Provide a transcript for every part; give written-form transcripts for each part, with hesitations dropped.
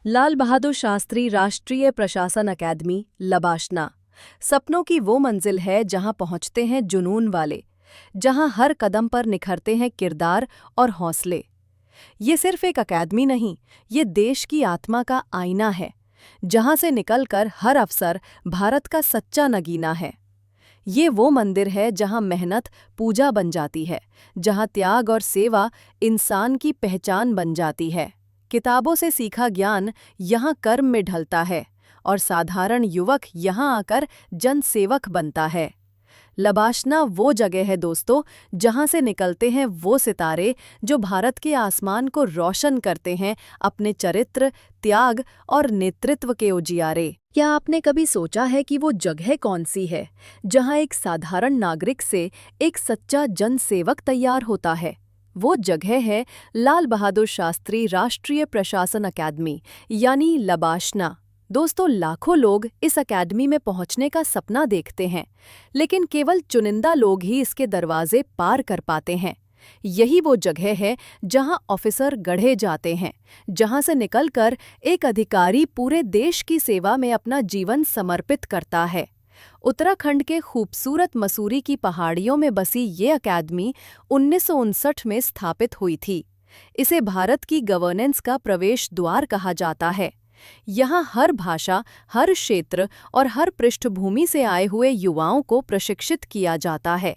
लाल बहादुर शास्त्री राष्ट्रीय प्रशासन अकादमी लबाशना सपनों की वो मंजिल है जहां पहुंचते हैं जुनून वाले, जहां हर कदम पर निखरते हैं किरदार और हौसले। ये सिर्फ एक अकादमी नहीं, ये देश की आत्मा का आईना है, जहां से निकलकर हर अफसर भारत का सच्चा नगीना है। ये वो मंदिर है जहां मेहनत पूजा बन जाती है, जहां त्याग और सेवा इंसान की पहचान बन जाती है। किताबों से सीखा ज्ञान यहाँ कर्म में ढलता है और साधारण युवक यहाँ आकर जनसेवक बनता है। लबाशना वो जगह है दोस्तों, जहाँ से निकलते हैं वो सितारे जो भारत के आसमान को रोशन करते हैं अपने चरित्र, त्याग और नेतृत्व के उजियारे। क्या आपने कभी सोचा है कि वो जगह कौन सी है जहाँ एक साधारण नागरिक से एक सच्चा जनसेवक तैयार होता है? वो जगह है लाल बहादुर शास्त्री राष्ट्रीय प्रशासन अकादमी यानी लबाशना। दोस्तों, लाखों लोग इस अकादमी में पहुंचने का सपना देखते हैं, लेकिन केवल चुनिंदा लोग ही इसके दरवाजे पार कर पाते हैं। यही वो जगह है जहां ऑफिसर गढ़े जाते हैं, जहां से निकलकर एक अधिकारी पूरे देश की सेवा में अपना जीवन समर्पित करता है। उत्तराखंड के खूबसूरत मसूरी की पहाड़ियों में बसी ये अकादमी 1959 में स्थापित हुई थी। इसे भारत की गवर्नेंस का प्रवेश द्वार कहा जाता है। यहाँ हर भाषा, हर क्षेत्र और हर पृष्ठभूमि से आए हुए युवाओं को प्रशिक्षित किया जाता है।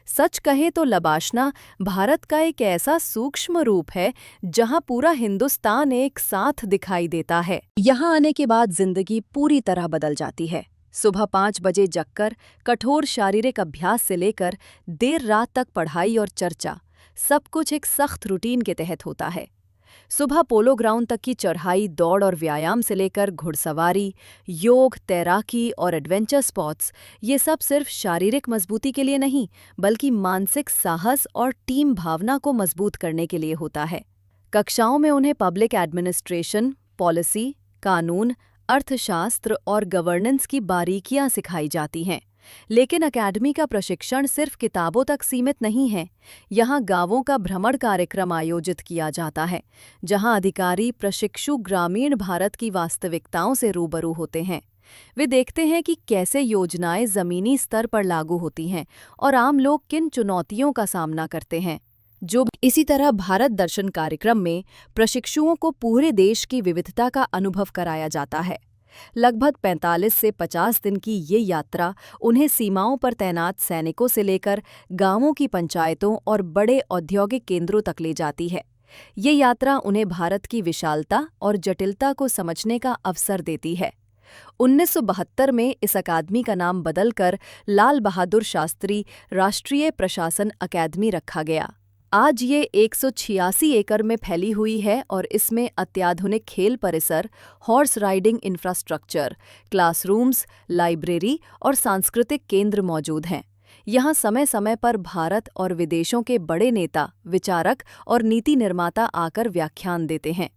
सच कहे तो लबाशना भारत का एक ऐसा सूक्ष्म रूप है जहाँ पूरा हिंदुस्तान एक साथ दिखाई देता है। यहाँ आने के बाद जिंदगी पूरी तरह बदल जाती है। सुबह 5 बजे जगकर कठोर शारीरिक अभ्यास से लेकर देर रात तक पढ़ाई और चर्चा, सब कुछ एक सख्त रूटीन के तहत होता है। सुबह पोलो ग्राउंड तक की चढ़ाई, दौड़ और व्यायाम से लेकर घुड़सवारी, योग, तैराकी और एडवेंचर स्पोर्ट्स, ये सब सिर्फ शारीरिक मजबूती के लिए नहीं, बल्कि मानसिक साहस और टीम भावना को मजबूत करने के लिए होता है। कक्षाओं में उन्हें पब्लिक एडमिनिस्ट्रेशन, पॉलिसी, कानून, अर्थशास्त्र और गवर्नेंस की बारीकियां सिखाई जाती हैं। लेकिन अकादमी का प्रशिक्षण सिर्फ किताबों तक सीमित नहीं है। यहाँ गांवों का भ्रमण कार्यक्रम आयोजित किया जाता है, जहाँ अधिकारी प्रशिक्षु ग्रामीण भारत की वास्तविकताओं से रूबरू होते हैं। वे देखते हैं कि कैसे योजनाएं जमीनी स्तर पर लागू होती हैं और आम लोग किन चुनौतियों का सामना करते हैं। इसी तरह भारत दर्शन कार्यक्रम में प्रशिक्षुओं को पूरे देश की विविधता का अनुभव कराया जाता है। लगभग 45 से 50 दिन की ये यात्रा उन्हें सीमाओं पर तैनात सैनिकों से लेकर गांवों की पंचायतों और बड़े औद्योगिक केंद्रों तक ले जाती है। ये यात्रा उन्हें भारत की विशालता और जटिलता को समझने का अवसर देती है। 1972 में इस अकादमी का नाम बदलकर लाल बहादुर शास्त्री राष्ट्रीय प्रशासन अकादमी रखा गया। आज ये 186 एकड़ में फैली हुई है और इसमें अत्याधुनिक खेल परिसर, horse riding infrastructure, classrooms, library और सांस्कृतिक केंद्र मौजूद हैं। यहाँ समय समय पर भारत और विदेशों के बड़े नेता, विचारक और नीति निर्माता आकर व्याख्यान देते हैं।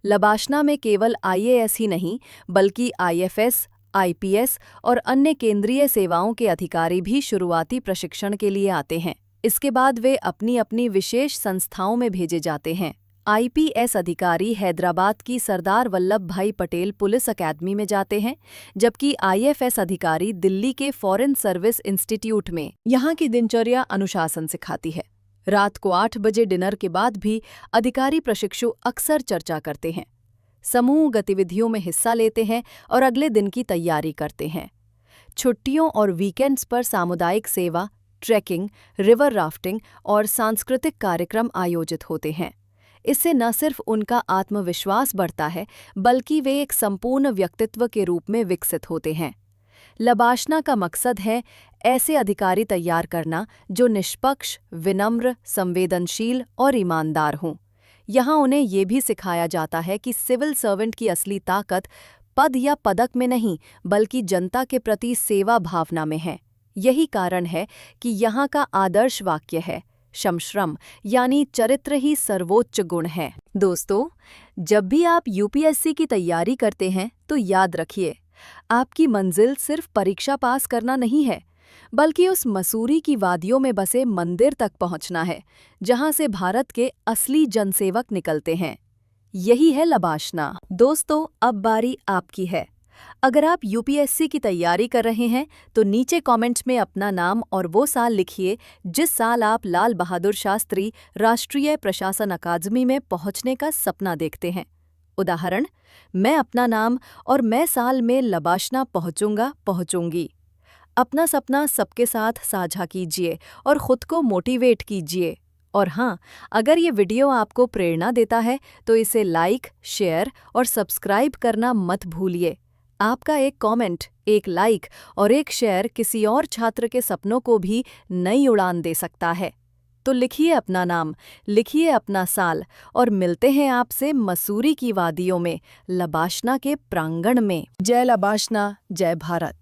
लबाशना में केवल IAS ही नहीं, बल्कि IFS, IPS और अन्य केंद्रीय सेवाओं के अधिकारी भी शुरुआती प्रशिक्षण के लिए आते हैं। इसके बाद वे अपनी अपनी विशेष संस्थाओं में भेजे जाते हैं। IPS अधिकारी हैदराबाद की सरदार वल्लभ भाई पटेल पुलिस अकादमी में जाते हैं, जबकि IFS अधिकारी दिल्ली के फॉरेन सर्विस इंस्टीट्यूट में। यहाँ की दिनचर्या अनुशासन सिखाती है। रात को 8 बजे डिनर के बाद भी अधिकारी प्रशिक्षु अक्सर चर्चा करते हैं, समूह गतिविधियों में हिस्सा लेते हैं और अगले दिन की तैयारी करते हैं। छुट्टियों और वीकेंड्स पर सामुदायिक सेवा, ट्रैकिंग, रिवर राफ्टिंग और सांस्कृतिक कार्यक्रम आयोजित होते हैं। इससे न सिर्फ उनका आत्मविश्वास बढ़ता है, बल्कि वे एक संपूर्ण व्यक्तित्व के रूप में विकसित होते हैं। लबाशना का मकसद है ऐसे अधिकारी तैयार करना जो निष्पक्ष, विनम्र, संवेदनशील और ईमानदार हों। यहाँ उन्हें ये भी सिखाया जाता है कि सिविल सर्वेंट की असली ताकत पद या पदक में नहीं, बल्कि जनता के प्रति सेवा भावना में है। यही कारण है कि यहाँ का आदर्श वाक्य है, शमश्रम, यानी चरित्र ही सर्वोच्च गुण है। दोस्तों, जब भी आप UPSC की तैयारी करते हैं तो याद रखिए, आपकी मंजिल सिर्फ परीक्षा पास करना नहीं है, बल्कि उस मसूरी की वादियों में बसे मंदिर तक पहुंचना है, जहां से भारत के असली जनसेवक निकलते हैं। यही है लबाशना। दोस्तों, अब बारी आपकी है। अगर आप यूपीएससी की तैयारी कर रहे हैं तो नीचे कमेंट्स में अपना नाम और वो साल लिखिए जिस साल आप लाल बहादुर शास्त्री राष्ट्रीय प्रशासन अकादमी में पहुंचने का सपना देखते हैं। उदाहरण, मैं अपना नाम और मैं साल में लबाशना पहुंचूंगी। अपना सपना सबके साथ साझा कीजिए और खुद को मोटिवेट कीजिए। और हाँ, अगर ये वीडियो आपको प्रेरणा देता है तो इसे लाइक, शेयर और सब्सक्राइब करना मत भूलिए। आपका एक कमेंट, एक लाइक और एक शेयर किसी और छात्र के सपनों को भी नई उड़ान दे सकता है। तो लिखिए अपना नाम, लिखिए अपना साल और मिलते हैं आपसे मसूरी की वादियों में, लबाशना के प्रांगण में। जय लबाशना, जय भारत।